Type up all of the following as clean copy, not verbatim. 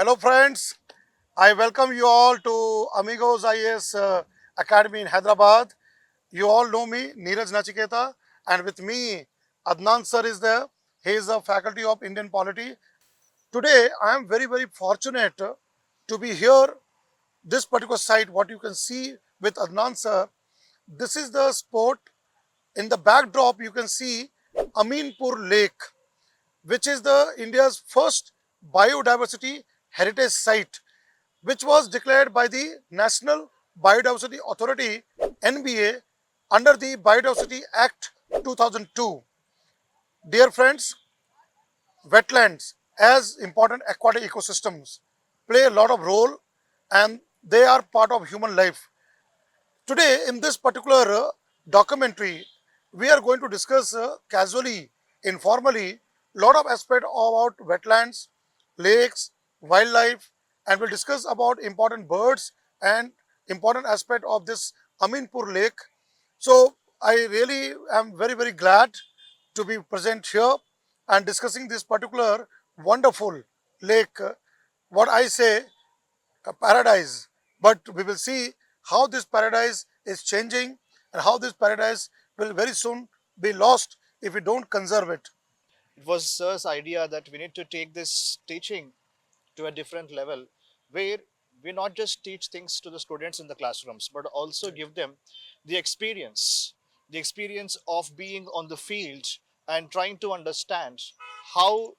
Hello friends, I welcome you all to Amigos IAS Academy in Hyderabad. You all know me, Neeraj Nachiketa, and with me, Adnan sir is there. He is a faculty of Indian Polity. Today, I am very fortunate to be here. This particular site, what you can see with Adnan sir, this is the spot. In the backdrop, you can see Ameenpur Lake, which is the India's first biodiversity heritage site, which was declared by the National Biodiversity Authority (NBA) under the Biodiversity Act 2002. Dear friends, wetlands as important aquatic ecosystems play a lot of role and they are part of human life. Today in this particular documentary, we are going to discuss casually, informally, lot of aspect about wetlands, lakes, wildlife, and we'll discuss about important birds and important aspect of this Aminpur lake. So I really am very glad to be present here and discussing this particular wonderful lake. What I say, a paradise, but we will see how this paradise is changing and how this paradise will very soon be lost if we don't conserve it. It was Sir's idea that we need to take this teaching to a different level where we not just teach things to the students in the classrooms, but also give them the experience of being on the field and trying to understand how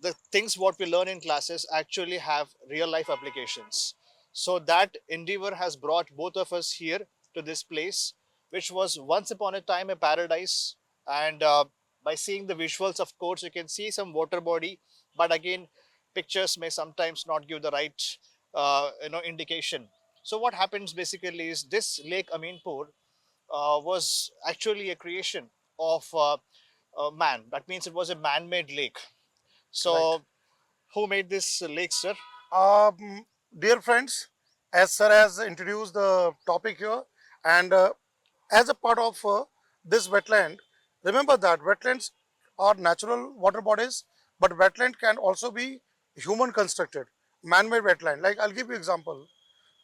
the things what we learn in classes actually have real life applications. So that endeavor has brought both of us here to this place, which was once upon a time a paradise. And by seeing the visuals, of course, you can see some water body, but again, pictures may sometimes not give the right indication. So what happens basically is this Lake Ameenpur was actually a creation of man. That means it was a man-made lake. Right. So who made this lake, sir? Um, Dear friends, as sir has introduced the topic here, and as a part of this wetland, remember that wetlands are natural water bodies, but wetland can also be human constructed, man-made wetland. Like I'll give you example.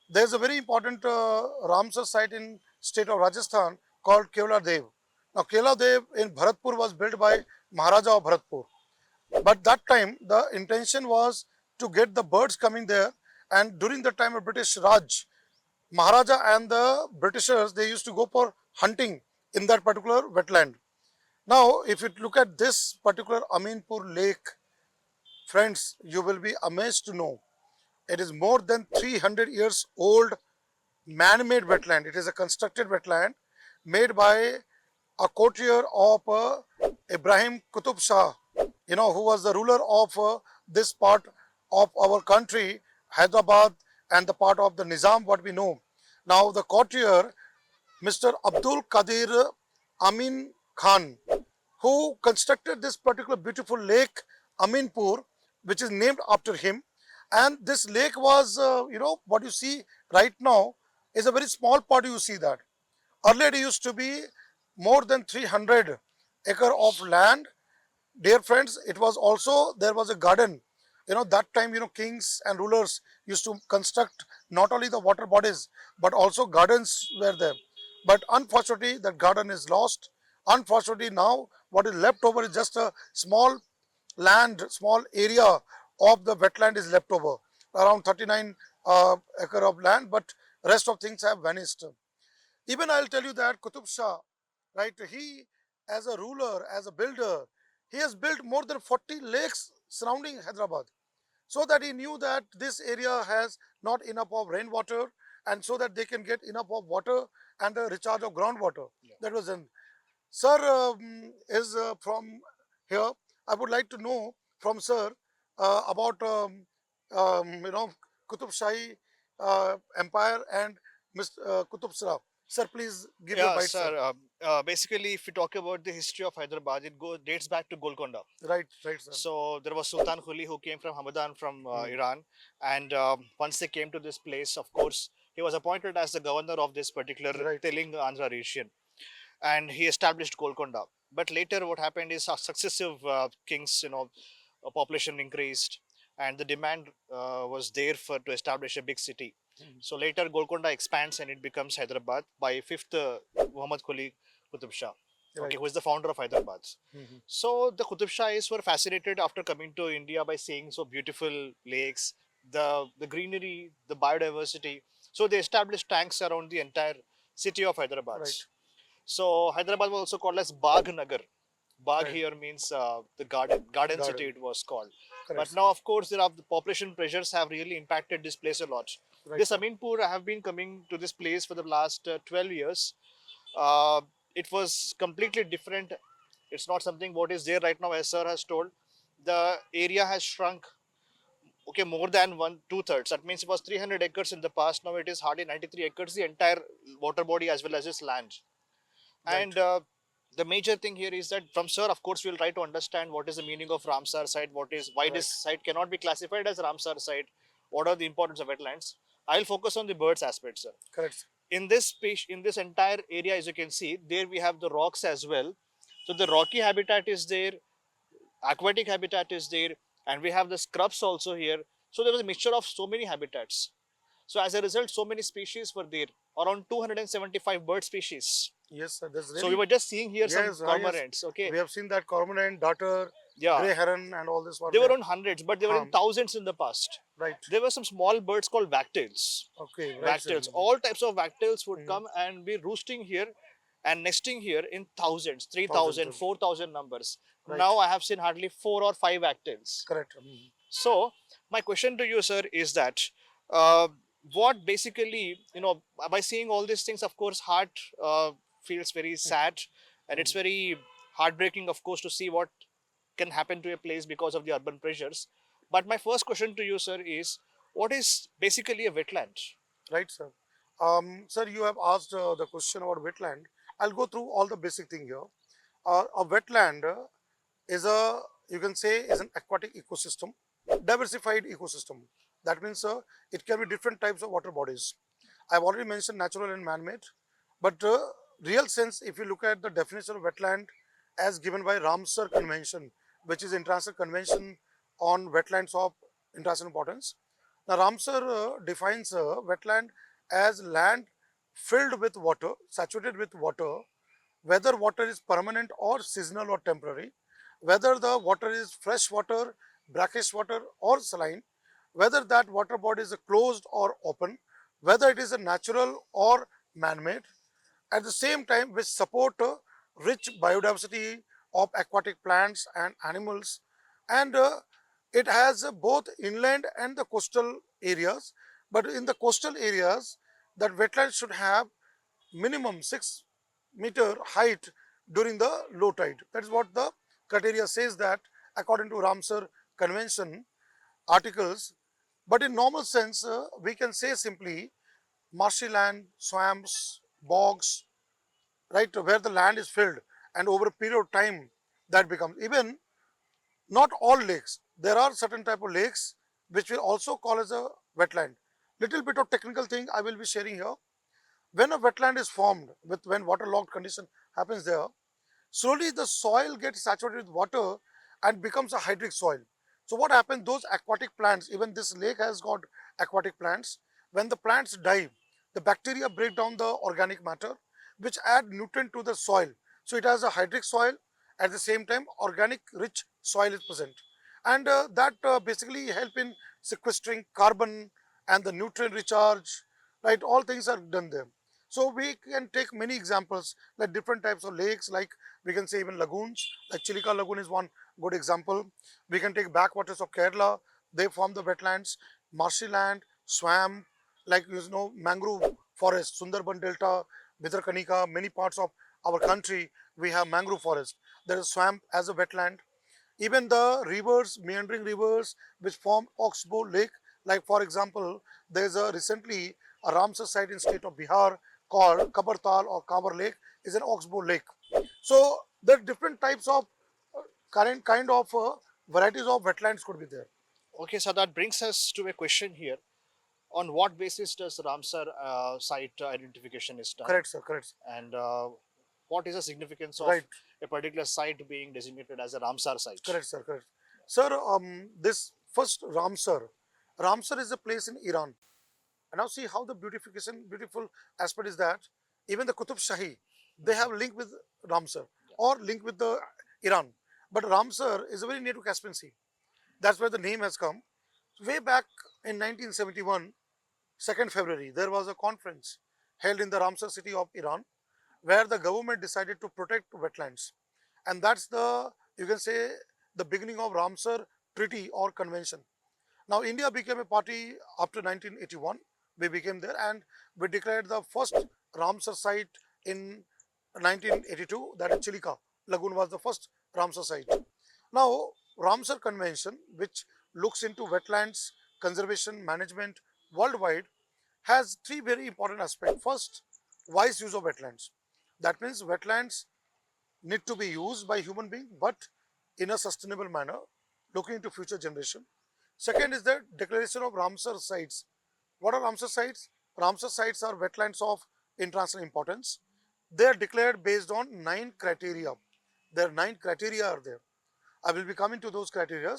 There's a very important Ramsar site in state of Rajasthan called Kevla Dev. Now Kevla Dev in Bharatpur was built by Maharaja of Bharatpur. But that time the intention was to get the birds coming there, and during the time of British Raj, Maharaja and the Britishers, they used to go for hunting in that particular wetland. Now if you look at this particular Ameenpur lake, friends, you will be amazed to know it is more than 300 years old man-made wetland. It is a constructed wetland made by a courtier of Ibrahim Qutub Shah, who was the ruler of this part of our country, Hyderabad, and the part of the Nizam, what we know. Now, the courtier, Mr. Abdul Qadir Amin Khan, who constructed this particular beautiful lake, Aminpur, which is named after him. And this lake was, what you see right now is a very small part. You see that. Earlier, it used to be more than 300 acre of land. Dear friends, it was also, there was a garden. That time, kings and rulers used to construct not only the water bodies, but also gardens were there. But unfortunately, that garden is lost. Unfortunately, now what is left over is just a small land, small area of the wetland is left over, around 39 acre of land, but rest of things have vanished. Even I'll tell you that Qutub Shah, right, he as a ruler, as a builder, he has built more than 40 lakes surrounding Hyderabad, so that he knew that this area has not enough of rainwater, and so that they can get enough of water and the recharge of groundwater. Yeah. That was in. Sir is from here. I would like to know from sir about Qutub Shahi Empire and Mr. Qutub Shah. Sir, please give your Yeah, bite, sir. sir. Basically, if we talk about the history of Hyderabad, dates back to Golconda. Right, right, sir. So there was Sultan Quli who came from Hamadan from Hmm. Iran, and once they came to this place, of course, he was appointed as the governor of this particular Right, Teling Andhra region, and he established Golconda. But later, what happened is successive kings, population increased, and the demand was there for to establish a big city. So later Golconda expands and it becomes Hyderabad by fifth Muhammad Quli Qutub Shah, okay, Right. who is the founder of Hyderabad. Mhm. So the Qutub Shahis were fascinated after coming to India by seeing so beautiful lakes, the greenery, the biodiversity. So they established tanks around the entire city of Hyderabad. Right. So Hyderabad was also called as Bagh Nagar. Bagh Right. here means the garden city Garden. it was called. Correct, But sir. now, of course, there are the population pressures have really impacted this place a lot. Right, This sir. Aminpur, I have been coming to this place for the last 12 years. Uh, it was completely different. It's not something what is there right now, as sir has told. The area has shrunk, okay, more than one two thirds. That means it was 300 acres in the past. Now it is hardly 93 acres, the entire water body as well as its land. Right. And the major thing here is that from sir, of course, we'll try to understand what is the meaning of Ramsar site, what is why Right. this site cannot be classified as Ramsar site, what are the importance of wetlands. I'll focus on the birds aspect, sir. Correct, sir. In this space, in this entire area, as you can see, there we have the rocks as well. So the rocky habitat is there, aquatic habitat is there, and we have the scrubs also here. So there was a mixture of so many habitats. So as a result, so many species were there, around 275 bird species. Yes, sir. That's So we really. were just seeing here some Yes, yes. cormorants. Okay, We have seen that cormorant, darter, yeah, grey heron, and all this were they were there. on hundreds, but they were in thousands in the past. Right. There were some small birds called wagtails. Okay. Right, sir. Wagtails, all types of wagtails would Mhm. come and be roosting here and nesting here in thousands, Thousands 3,000, of. 4,000 numbers. Right. Now I have seen hardly 4 or 5 wagtails. Correct. Mhm. So my question to you, sir, is that uh, what basically, by seeing all these things, of course, heart feels very sad, and it's Mhm. very heartbreaking, of course, to see what can happen to a place because of the urban pressures. But my first question to you, sir, is what is basically a wetland? Right, sir. Sir, you have asked the question about wetland. I'll go through all the basic thing here. A wetland is a, you can say, is an aquatic ecosystem, diversified ecosystem. That means it can be different types of water bodies. I've already mentioned natural and man-made, but real sense, if you look at the definition of wetland as given by Ramsar Convention, which is International Convention on Wetlands of International Importance. Now, Ramsar defines wetland as land filled with water, saturated with water, whether water is permanent or seasonal or temporary, whether the water is fresh water, brackish water or saline, whether that water body is closed or open, whether it is a natural or man-made, at the same time which support rich biodiversity of aquatic plants and animals, and it has both inland and the coastal areas, but in the coastal areas that wetlands should have minimum 6-meter height during the low tide. That is what the criteria says, that according to Ramsar Convention articles. But in normal sense, we can say simply marshy land, swamps, bogs, right, where the land is filled, and over a period of time that becomes, even not all lakes. There are certain type of lakes which we also call as a wetland. Little bit of technical thing I will be sharing here. When a wetland is formed, with when waterlogged condition happens there, slowly the soil gets saturated with water and becomes a hydric soil. So what happens, those aquatic plants, even this lake has got aquatic plants, when the plants die, the bacteria break down the organic matter which add nutrient to the soil. So it has a hydric soil, at the same time organic rich soil is present, and that basically help in sequestering carbon and the nutrient recharge, right, all things are done there. So we can take many examples like different types of lakes, like we can say even lagoons, like Chilika Lagoon is one good example. We can take backwaters of Kerala, they form the wetlands, marshy land, swamp, like mangrove forest, Sundarban Delta, Bhitarkanika, many parts of our country, we have mangrove forest. There is swamp as a wetland. Even the rivers, meandering rivers, which form Oxbow Lake, like for example, there is a recently a Ramsar site in state of Bihar called Kabartal or Kabar Lake, is an Oxbow Lake. So there are different types of kind of varieties of wetlands could be there. Okay, so that brings us to a question here. On what basis does Ramsar site identification is done? Correct, sir. Correct. And what is the significance of Right. a particular site being designated as a Ramsar site? Correct, sir. Correct. Sir, this first Ramsar. Ramsar is a place in Iran. And now see how the beautiful aspect is that even the Qutub Shahi, they have link with Ramsar or link with the Iran. But Ramsar is very near to Caspian Sea. That's where the name has come. Way back in 1971, 2nd February, there was a conference held in the Ramsar city of Iran where the government decided to protect wetlands. And that's the, you can say, the beginning of Ramsar Treaty or Convention. Now, India became a party after 1981. We became there and we declared the first Ramsar site in 1982, that is Chilika. Lagoon was the first Ramsar site. Now, Ramsar Convention, which looks into wetlands conservation management worldwide, has three very important aspects. First, wise use of wetlands. That means wetlands need to be used by human being, but in a sustainable manner, looking into future generation. Second is the declaration of Ramsar sites. What are Ramsar sites? Ramsar sites are wetlands of international importance. They are declared based on 9 criteria. There are 9 criteria are there. I will be coming to those criteria.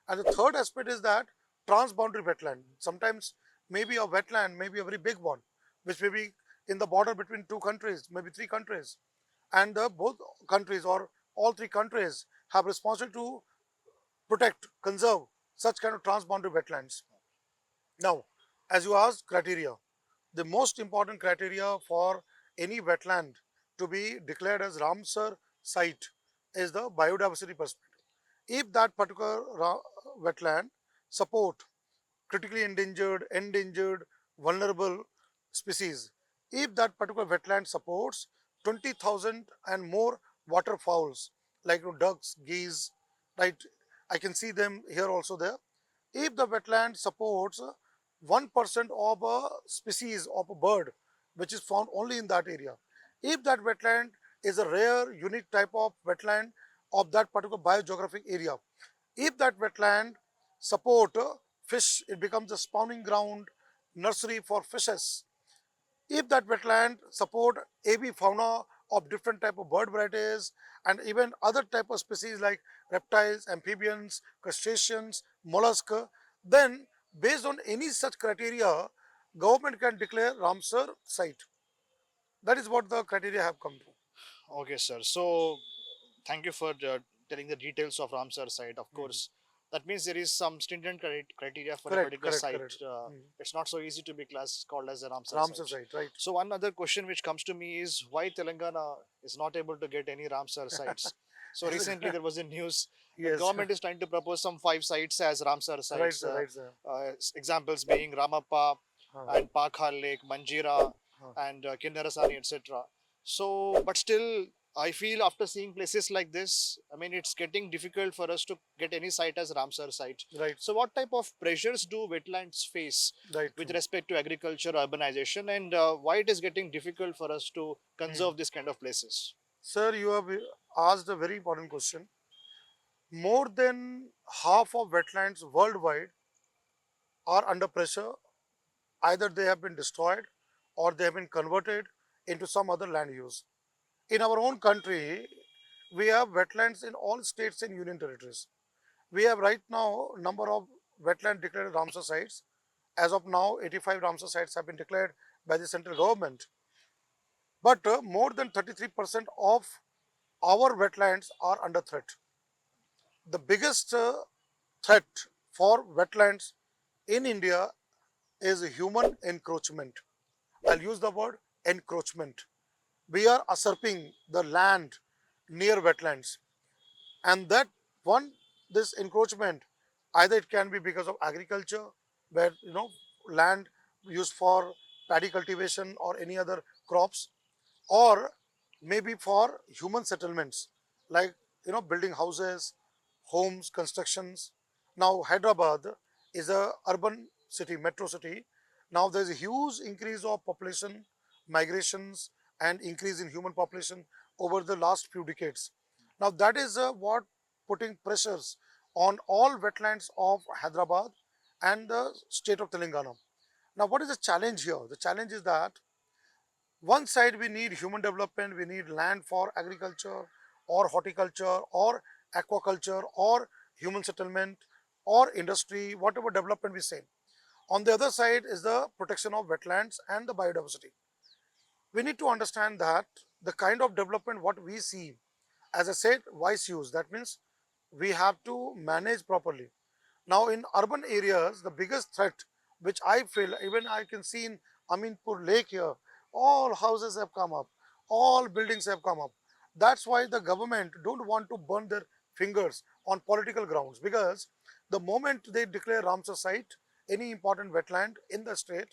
And the third aspect is that transboundary wetland. Sometimes maybe a wetland, maybe a very big one, which may be in the border between 2 countries, maybe 3 countries. And both countries or all 3 countries have responsibility to protect, conserve such kind of transboundary wetlands. Now, as you asked, criteria. The most important criteria for any wetland to be declared as Ramsar site is the biodiversity perspective. If that particular wetland support critically endangered, vulnerable species, if that particular wetland supports 20,000 and more waterfowls like ducks, geese, right? I can see them here also there. If the wetland supports 1% of a species of a bird which is found only in that area, if that wetland is a rare, unique type of wetland of that particular biogeographic area, if that wetland support fish, it becomes a spawning ground, nursery for fishes. If that wetland support avifauna fauna of different type of bird varieties and even other type of species like reptiles, amphibians, crustaceans, mollusk, then based on any such criteria, government can declare Ramsar site. That is what the criteria have come to. Okay, sir. So thank you for telling the details of Ramsar site. Of Mhm. course, that means there is some stringent criteria for a Correct, particular correct, site. correct. Mhm. It's not so easy to be called as a Ramsar Ramsar site. site, right? So one other question which comes to me is why Telangana is not able to get any Ramsar sites. So recently there was a news that Yes, government is trying to propose some 5 sites as Ramsar right, sites. sir, right, sir. Examples being Ramappa Huh, and Pakhal Lake, Manjira huh. and Kinnarasani, etc. So, but still, I feel after seeing places like this, I mean, it's getting difficult for us to get any site as Ramsar site. Right, So, what type of pressures do wetlands face right, with true. respect to agriculture, urbanization, and why it is getting difficult for us to Hmm. conserve this kind of places? Sir, you have asked a very important question. More than half of wetlands worldwide are under pressure. Either they have been destroyed or they have been converted into some other land use. In our own country, we have wetlands in all states and union territories. We have right now number of wetland declared Ramsar sites. As of now, 85 Ramsar sites have been declared by the central government. But more than 33% of our wetlands are under threat. The biggest threat for wetlands in India is human encroachment. I'll use the word encroachment. We are usurping the land near wetlands, and that one, this encroachment, either it can be because of agriculture, where land used for paddy cultivation or any other crops, or maybe for human settlements like building houses, homes, constructions. Now Hyderabad is a urban city, metro city. Now there is a huge increase of population, migrations, and increase in human population over the last few decades. Now that is what putting pressures on all wetlands of Hyderabad and the state of Telangana. Now what is the challenge here? The challenge is that one side we need human development, we need land for agriculture or horticulture or aquaculture or human settlement or industry, whatever development we say. On the other side is the protection of wetlands and the biodiversity. We need to understand that the kind of development what we see, as I said, wise use. That means we have to manage properly. Now, in urban areas, the biggest threat which I feel, even I can see in Aminpur Lake here, all houses have come up, all buildings have come up. That's why the government don't want to burn their fingers on political grounds, because the moment they declare Ramsar site, any important wetland in the state,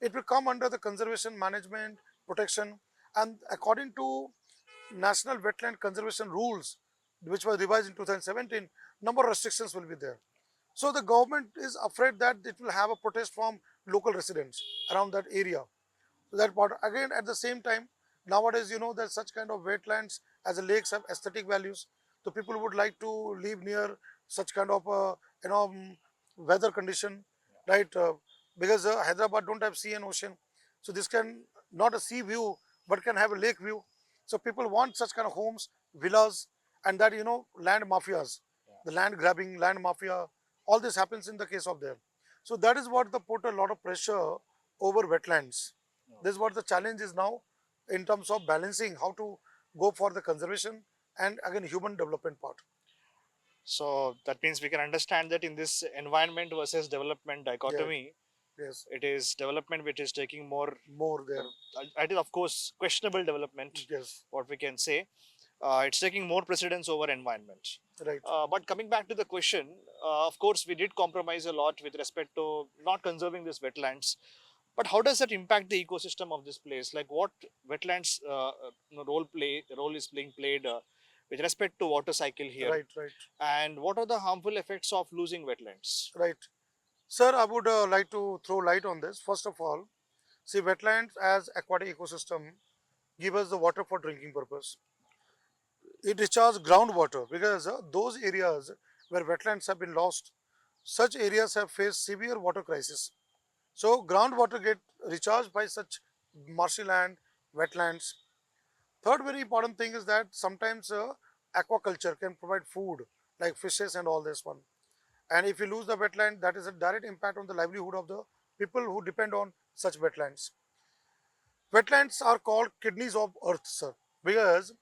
it will come under the conservation management protection, and according to National Wetland Conservation Rules, which was revised in 2017, number of restrictions will be there. So the government is afraid that it will have a protest from local residents around that area. So that part again, at the same time, nowadays that such kind of wetlands as the lakes have aesthetic values. So people would like to live near such kind of weather condition, right? Because Hyderabad don't have sea and ocean, so this can not a sea view but can have a lake view. So people want such kind of homes, villas, and that land mafias, the land grabbing, land mafia, all this happens in the case of them. So that is what the put a lot of pressure over wetlands. This is what the challenge is now in terms of balancing how to go for the conservation and again human development part. So that means we can understand that in this environment versus development Yeah, dichotomy, yes, it is development which is taking more, more there. it is of course questionable development, Yes, what we can say. It's taking more precedence over environment. right, But coming back to the question, of course, we did compromise a lot with respect to not conserving these wetlands. But how does that impact the ecosystem of this place? Like what wetlands role is being played with respect to water cycle here, right, right, and what are the harmful effects of losing wetlands? right. Sir, I would like to throw light on this. First of all, see, wetlands as aquatic ecosystem give us the water for drinking purpose. It recharges groundwater because those areas where wetlands have been lost, such areas have faced severe water crisis. So groundwater get recharged by such marshy land, wetlands. Third very important thing is that sometimes aquaculture can provide food like fishes and all this one. And if you lose the wetland, that is a direct impact on the livelihood of the people who depend on such wetlands. Wetlands are called kidneys of earth, sir, because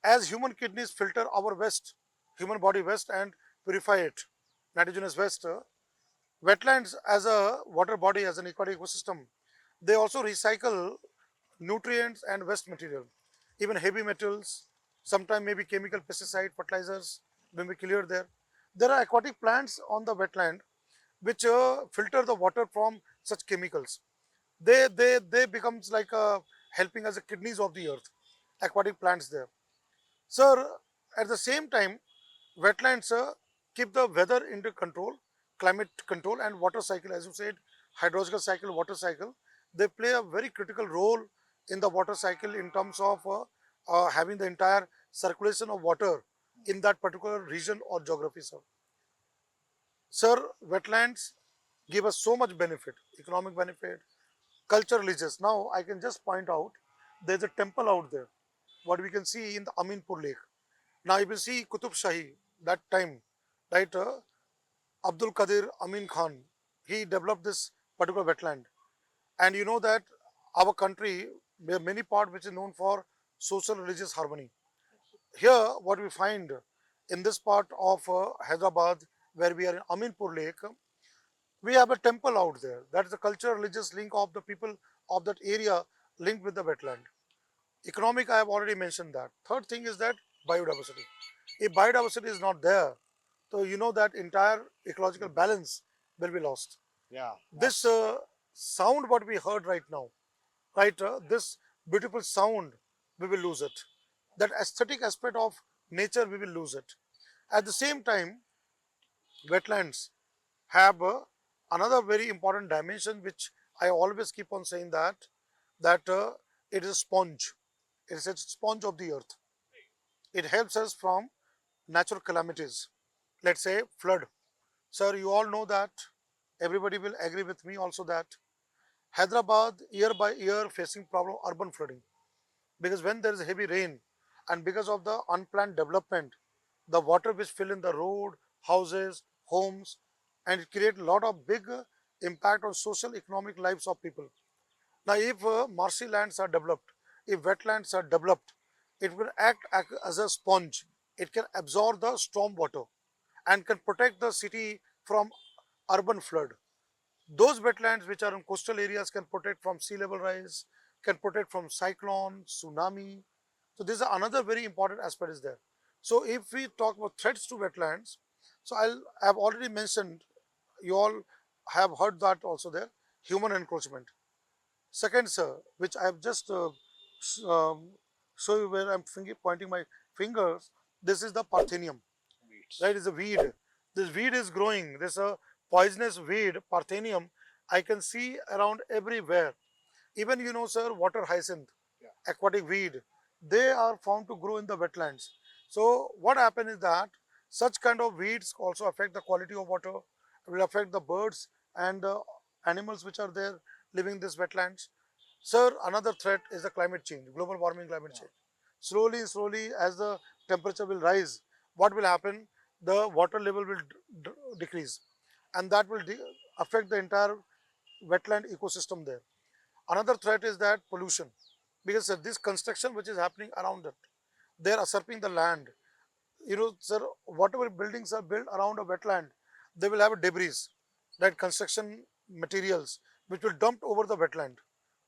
as human kidneys filter our waste, human body waste, and purify it, nitrogenous waste, wetlands as a water body, as an aquatic ecosystem, they also recycle nutrients and waste material, even heavy metals, sometimes maybe chemical pesticide, fertilizers, when we clear there. There are aquatic plants on the wetland which filter the water from such chemicals. They becomes like helping as the kidneys of the earth, aquatic plants there. Sir, at the same time, wetlands keep the weather under control, climate control, and water cycle, as you said, hydrological cycle, water cycle. They play a very critical role in the water cycle in terms of having the entire circulation of water in that particular region or geography, sir. Sir, wetlands give us so much benefit, economic benefit, culture, religious. Now, I can just point out there's a temple out there, what we can see in the Aminpur lake. Now, if you see Qutub Shahi, that time, right, Abdul Qadir Amin Khan, he developed this particular wetland. And you know that our country, there are many parts which is known for social religious harmony. Here, what we find in this part of Hyderabad, where we are in Aminpur Lake, we have a temple out there. That is a cultural religious link of the people of that area linked with the wetland. Economic, I have already mentioned that. Third thing is that biodiversity. If biodiversity is not there, so you know that entire ecological balance will be lost. Yeah, This sound what we heard right now, right, this beautiful sound, we will lose it. That aesthetic aspect of nature, we will lose it. At the same time, wetlands have another very important dimension which I always keep on saying, that it is a sponge. It is a sponge of the earth. It helps us from natural calamities. Let's say flood. Sir, you all know that. Everybody will agree with me also that Hyderabad year by year facing problem urban flooding, because when there is heavy rain and because of the unplanned development, the water which fill in the road, houses, homes, and it create a lot of big impact on social economic lives of people. Now, if marshy lands are developed, if wetlands are developed, it will act as a sponge. It can absorb the storm water and can protect the city from urban flood. Those wetlands which are in coastal areas can protect from sea level rise, can protect from cyclone, tsunami. So this is another very important aspect is there. So if we talk about threats to wetlands, so I've already mentioned, you all have heard that also there, human encroachment. Second, sir, which I have just show you where I'm pointing my fingers. This is the Parthenium, Weeds. right? It's a weed. This weed is growing. This poisonous weed, Parthenium. I can see around everywhere. Even sir, water hyacinth, Yeah. aquatic weed, they are found to grow in the wetlands. So what happens is that such kind of weeds also affect the quality of water, will affect the birds and animals which are there living in these wetlands. Sir, another threat is the climate change, global warming, climate Yeah. change. Slowly, as the temperature will rise, what will happen? The water level will decrease, and that will affect the entire wetland ecosystem there. Another threat is that pollution, because this construction which is happening around it, they are usurping the land. Sir, whatever buildings are built around a wetland, they will have a debris, that construction materials, which will dumped over the wetland.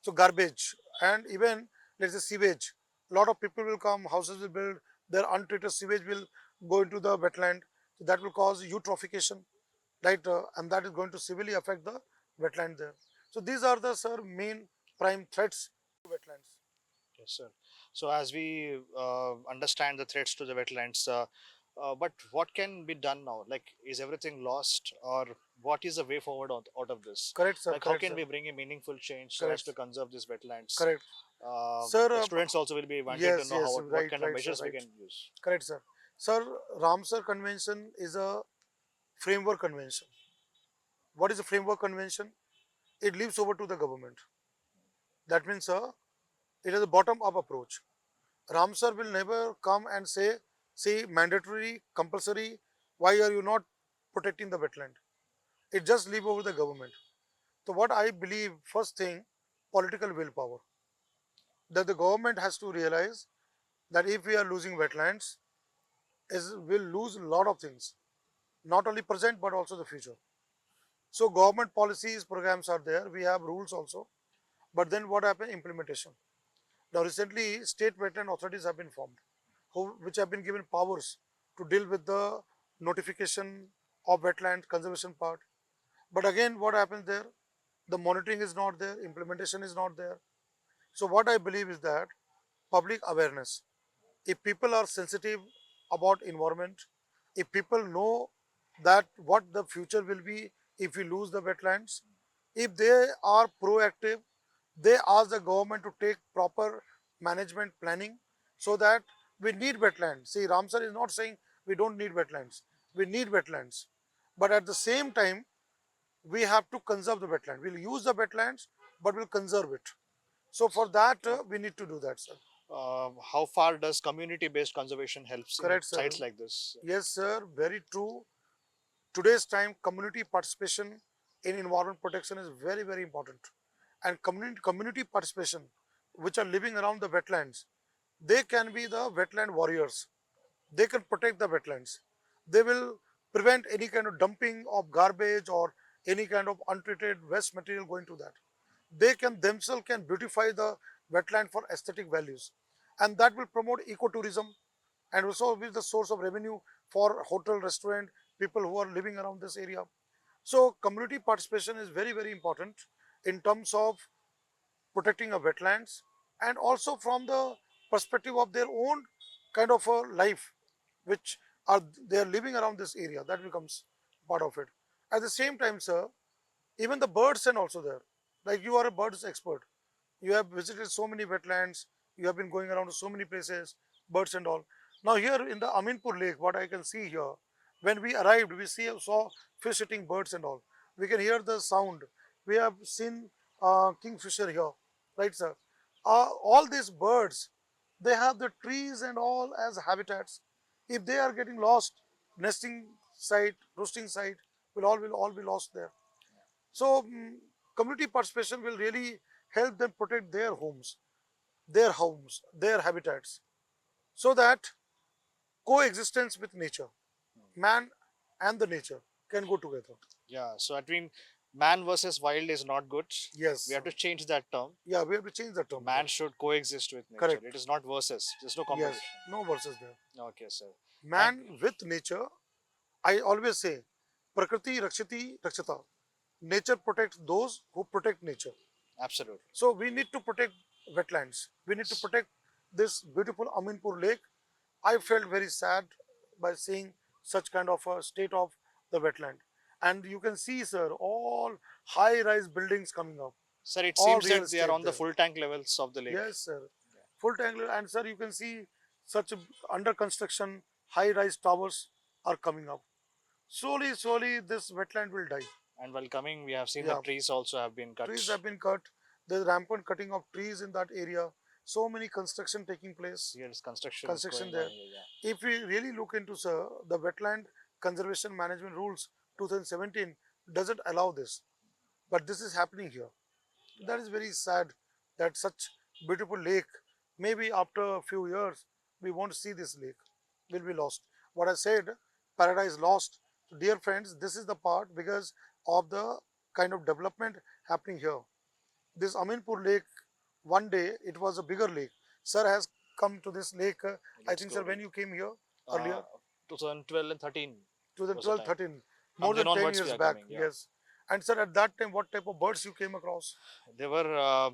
So garbage and even let's say sewage. A lot of people will come, houses will build, their untreated sewage will go into the wetland. So that will cause eutrophication, right? And that is going to severely affect the wetland there. So these are the sir main prime threats to wetlands. Yes, sir. So as we understand the threats to the wetlands, but what can be done now? Like, is everything lost, or what is the way forward out of this? Correct, sir. Like, how Correct, can sir. we bring a meaningful change so as to Correct. conserve these wetlands? Correct. Sir, Like students also will be wanted to yes, know yes, how what right, kind of right, sir, measures we right. can use. Correct, sir. Sir, Ramsar Convention is a framework convention. What is a framework convention? It leaves over to the government. That means, sir, it is a bottom-up approach. Ramsar will never come and say, see, mandatory, compulsory, why are you not protecting the wetland? It just leave over the government. So what I believe, first thing, political willpower. That the government has to realize that if we are losing wetlands, is will lose a lot of things, not only present but also the future. So government policies, programs are there. We have rules also. But then what happened? Implementation. Now recently, state wetland authorities have been formed, which have been given powers to deal with the notification of wetland conservation part. But again, what happens there? The monitoring is not there, implementation is not there. So what I believe is that public awareness. If people are sensitive about environment, if people know that what the future will be if we lose the wetlands, if they are proactive, they ask the government to take proper management planning, so that we need wetlands. See, Ramsar is not saying we don't need wetlands. We need wetlands. But at the same time, we have to conserve the wetland. We'll use the wetlands, but we'll conserve it. So for that, we need to do that, sir. How far does community-based conservation helps in Correct, sir. sites like this? Yes, sir. Very true. Today's time, community participation in environment protection is very important. And community participation, which are living around the wetlands, they can be the wetland warriors. They can protect the wetlands. They will prevent any kind of dumping of garbage or any kind of untreated waste material going to that. They can themselves can beautify the wetland for aesthetic values, and that will promote ecotourism and also be the source of revenue for hotel, restaurant, people who are living around this area. So community participation is very important in terms of protecting our wetlands, and also from the perspective of their own kind of a life, which are they are living around this area. That becomes part of it. At the same time, sir, even the birds and also there. Like you are a birds expert. You have visited so many wetlands. You have been going around to so many places, birds and all. Now here in the Aminpur lake, what I can see here, when we arrived, we saw fish eating birds and all. We can hear the sound. We have seen kingfisher here, right, sir? All these birds, they have the trees and all as habitats. If they are getting lost, nesting site, roosting site will all be lost there. So community participation will really help them protect their habitats, so that coexistence with nature, man and the nature, can go together. Yeah. So I mean, man versus wild is not good. We Yes. have to change that term. Yeah, we have to change the term. Man should coexist with nature. It Correct. is not versus. There's no Yes. competition. No versus there. Okay, sir. Thank. Man with nature. I always say, Prakriti Rakshati Rakshata. Nature protects those who protect nature. Absolutely. So we need to protect wetlands. We need to protect this beautiful Aminpur lake. I felt very sad by seeing such kind of a state of the wetland. And you can see, sir, all high-rise buildings coming up, Sir, it all seems real that they are estate on the there. full tank levels of the lake. Yes, sir. Full tank, and sir, you can see such under construction high-rise towers are coming up. Slowly, slowly, this wetland will die. And while coming, we have seen Yeah, that trees also have been cut. trees have been cut. There's rampant cutting of trees in that area. So many construction taking place. Yes, construction is Construction going on there. here. Yeah. If we really look into, sir, the wetland conservation management rules 2017 doesn't allow this, but this is happening here. That is very sad that such beautiful lake, maybe after a few years, we won't see this lake, will be lost. What I said, paradise lost. Dear friends, this is the part because of the kind of development happening here. This Ameenpur lake, one day it was a bigger lake. Sir has come to this lake, I Let's think, go. sir, when you came here Uh, earlier, 2012 and 13 was the 2012, time. 13, From more then than 10 onwards, we years are back, coming. Yeah. yes. And sir, at that time, what type of birds you came across? There were.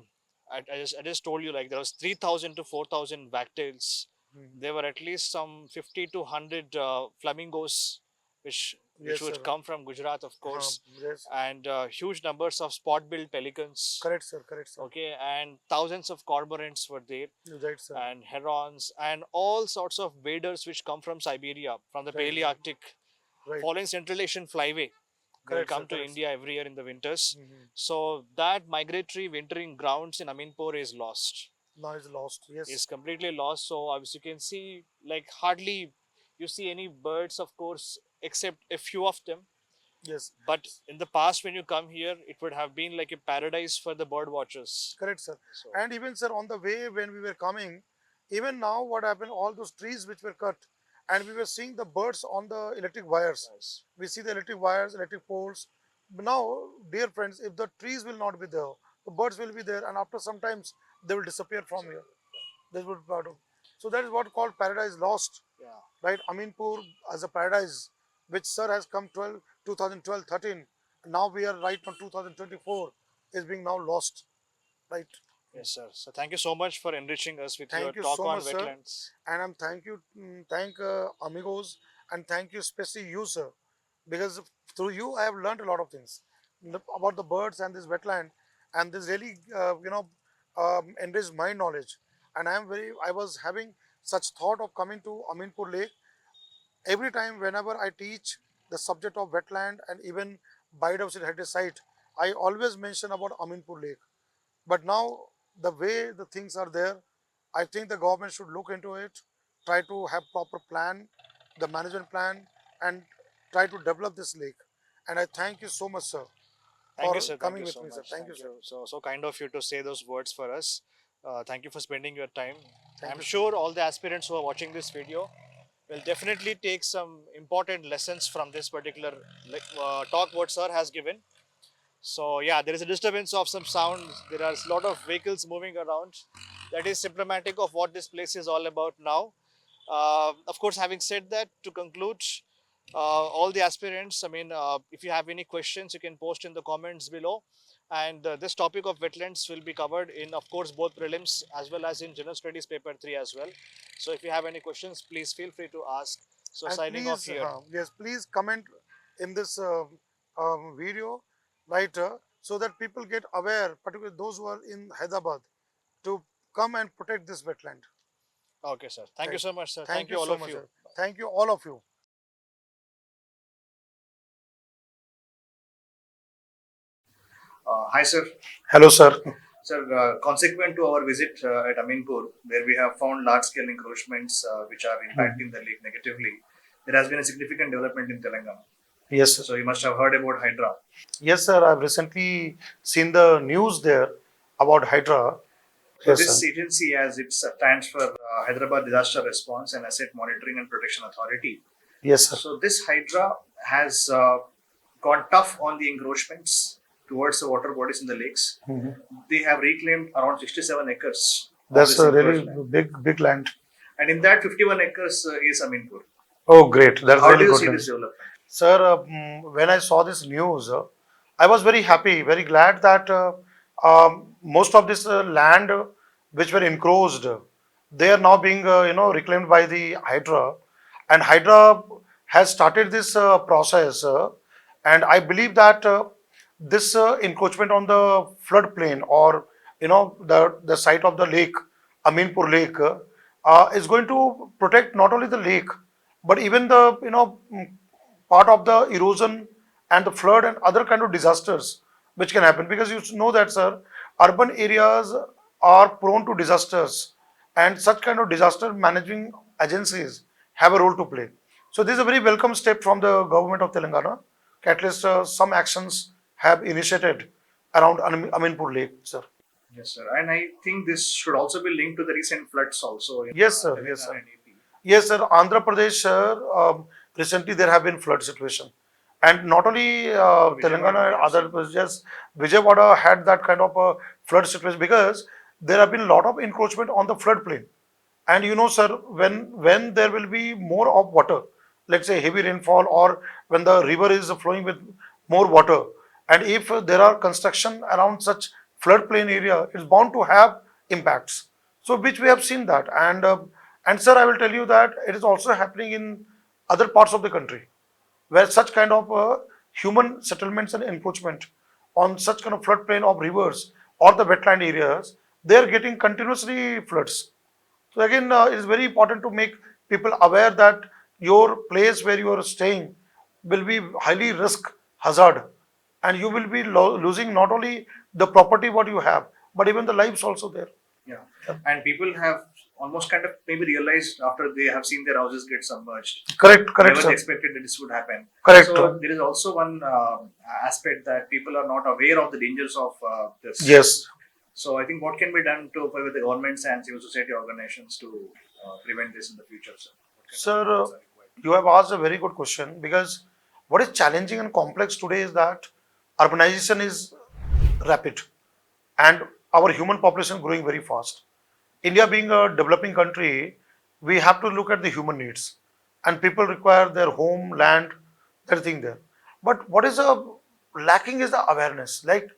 I just told you, like, there was 3,000 to 4,000 wagtails. Mhm. There were at least some 50 to 100 flamingos, which Yes, would sir. come from Gujarat, of course, Yes. and huge numbers of spot-billed pelicans. Correct, sir. Correct, sir. Okay, and thousands of cormorants were there, Right, sir. and herons, and all sorts of waders which come from Siberia, from the Right. Palearctic, Right. following Central Asian flyway. They will Correct, sir. come to Correct. India every year in the winters. Mm-hmm. So that migratory wintering grounds in Aminpur is lost. Now it's lost. Is Yes. completely lost. So as you can see, like hardly you see any birds, of course, except a few of them. Yes. But in the past, when you come here, it would have been like a paradise for the bird watchers. Correct, sir. So And even, sir, on the way when we were coming, even now, what happened? All those trees which were cut, and we were seeing the birds on the electric wires. yes. We see the electric wires, electric poles. But now, dear friends, if the trees will not be there, the birds will be there, and after some times they will disappear from here. This would be part of. So that is what called paradise lost, Yeah. right? Aminpur as a paradise, which sir has come 2012, 13. Now we are right on 2024, is being now lost, right? Yes, sir. So thank you so much for enriching us with your Thank you talk so on much, sir. wetlands. And I'm thank Amigos, and thank you especially you, sir, because through you I have learned a lot of things about the birds and this wetland, and this really enriched my knowledge. And I was having such thought of coming to Aminpur Lake every time whenever I teach the subject of wetland and even biodiversity heritage site. I always mention about Aminpur Lake. But now the way the things are there, I think the government should look into it, try to have proper plan, the management plan, and try to develop this lake. And I thank you so much, sir, Thank you, for sir. Thank coming you with so me, sir. much. Thank you, Thank sir. you. So kind of you to say those words for us. Thank you for spending your time. Thank I'm you, sure all the aspirants who are watching this video will definitely take some important lessons from this particular talk what sir has given. So yeah, there is a disturbance of some sound. There are a lot of vehicles moving around. That is symptomatic of what this place is all about now. Of course, having said that, to conclude, all the aspirants, I mean, if you have any questions, you can post in the comments below. And this topic of wetlands will be covered in, of course, both prelims as well as in General Studies Paper 3 as well. So if you have any questions, please feel free to ask. So and signing off please, here. yes, please comment in this video, right, so that people get aware, particularly those who are in Hyderabad, to come and protect this wetland. Okay, sir. Thank you Right. so much, sir. Thank Thank you you, all so of much, you. sir. Thank you, all of you. Hi, sir. Hello, sir. Sir, consequent to our visit at Aminpur, where we have found large-scale encroachments which are impacting the lake negatively, there has been a significant development in Telangana. Yes, sir. So you must have heard about Hydra. Yes, sir. I've recently seen the news there about Hydra. So Yes, sir. this agency, as it stands for Hyderabad Disaster Response and Asset Monitoring and Protection Authority. Yes, sir. So this Hydra has gone tough on the encroachments towards the water bodies in the lakes. Mhm. They have reclaimed around 67 acres of That's this a really encroached land, big land. and in that 51 acres is Aminpur. Oh, great. So That's how do really you good see this news. development? Sir, when I saw this news, I was very happy, very glad that most of this land which were encroached, they are now being reclaimed by the Hydra, and Hydra has started this process, and I believe that this encroachment on the floodplain or the site of the lake, Ameenpur Lake, is going to protect not only the lake but even the part of the erosion and the flood and other kind of disasters which can happen, because you know that, sir, urban areas are prone to disasters, and such kind of disaster managing agencies have a role to play. So this is a very welcome step from the government of Telangana. At least some actions have initiated around Aminpur Lake, sir. Yes, sir. And I think this should also be linked to the recent floods also in Yes, sir. Yes, Telangana sir. and AP. Yes, sir. Andhra Pradesh, sir. Recently, there have been flood situation, and not only Vijayawada Telangana we and have other seen. places. Vijayawada had that kind of a flood situation because there have been a lot of encroachment on the floodplain. And you know, sir, when there will be more of water, let's say heavy rainfall, or when the river is flowing with more water, and if there are construction around such floodplain area, it's bound to have impacts. So which we have seen that, and sir, I will tell you that it is also happening in other parts of the country where such kind of human settlements and encroachment on such kind of floodplain of rivers or the wetland areas, they are getting continuously floods. So again, it is very important to make people aware that your place where you are staying will be highly risk hazard, and you will be losing not only the property what you have, but even the lives also there. Yeah. And people have almost kind of maybe realized after they have seen their houses get submerged. Correct, correct, Never they sir. expected that this would happen. Correct. So there is also one aspect that people are not aware of the dangers of this. Yes, So I think what can be done to with the governments and civil society organizations to prevent this in the future, sir? What kind of sir. efforts are required? You have asked a very good question, because what is challenging and complex today is that urbanization is rapid and our human population growing very fast. India being a developing country, we have to look at the human needs, and people require their home, land, everything there. But what is lacking is the awareness. Like,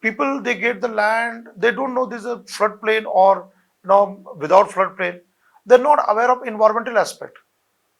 people, they get the land, they don't know this is a floodplain or without floodplain. They're not aware of environmental aspect.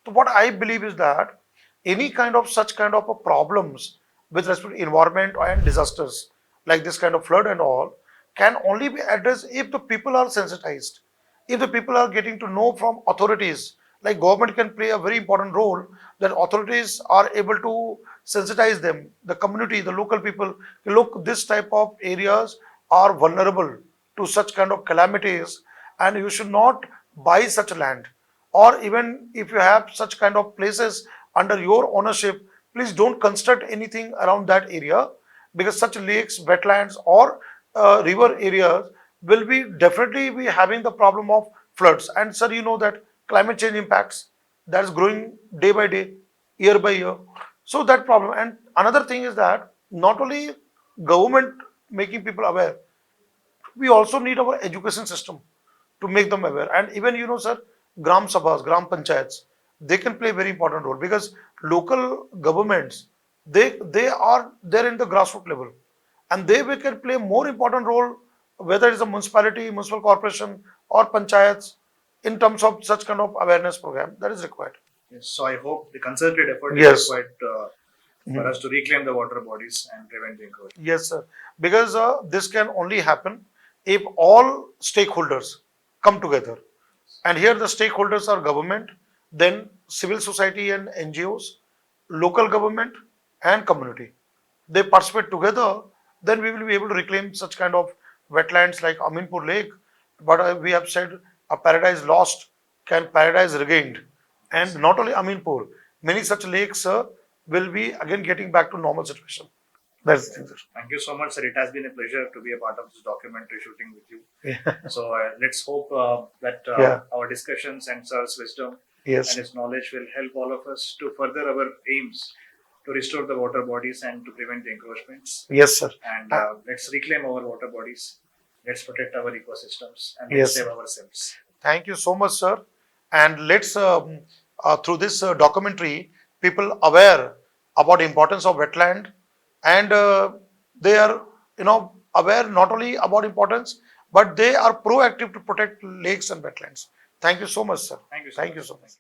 So what I believe is that any kind of such kind of a problems with respect to environment and disasters like this kind of flood and all can only be addressed if the people are sensitized, if the people are getting to know from authorities. Like, government can play a very important role, that authorities are able to sensitize them, the community, the local people. Look, this type of areas are vulnerable to such kind of calamities, and you should not buy such land, or even if you have such kind of places under your ownership, please don't construct anything around that area, because such lakes, wetlands, or river areas will be definitely be having the problem of floods. And sir, you know that climate change impacts, that is growing day by day, year by year. So that problem. And another thing is that not only government making people aware, we also need our education system to make them aware. And even, sir, gram sabhas, gram panchayats, they can play a very important role, because local governments, they are there in the grassroots level, and they can play more important role, whether it's a municipality, municipal corporation, or panchayats, in terms of such kind of awareness program that is required. Yes. So I hope the concerted effort is Yes. required for us to reclaim the water bodies and prevent the encroachment. Yes, sir. Because this can only happen if all stakeholders come together. And here the stakeholders are government, then civil society and NGOs, local government, and community. They participate together, then we will be able to reclaim such kind of wetlands like Aminpur Lake. But we have said, a paradise lost can paradise regained. And Yes. not only Aminpur, many such lakes will be again getting back to normal situation. That's the thing, sir. Thank you so much, sir. It has been a pleasure to be a part of this documentary shooting with you. Yeah. So let's hope that Yeah. our discussions and sir's wisdom Yes. and his knowledge will help all of us to further our aims to restore the water bodies and to prevent the encroachments. Yes, sir. And let's reclaim our water bodies. Let's protect our ecosystems and let's Yes, save sir. ourselves. Thank you so much, sir. And let's through this documentary, people aware about importance of wetland, and they are aware not only about importance, but they are proactive to protect lakes and wetlands. Thank you so much, sir. Thank you so Thank you much. so much.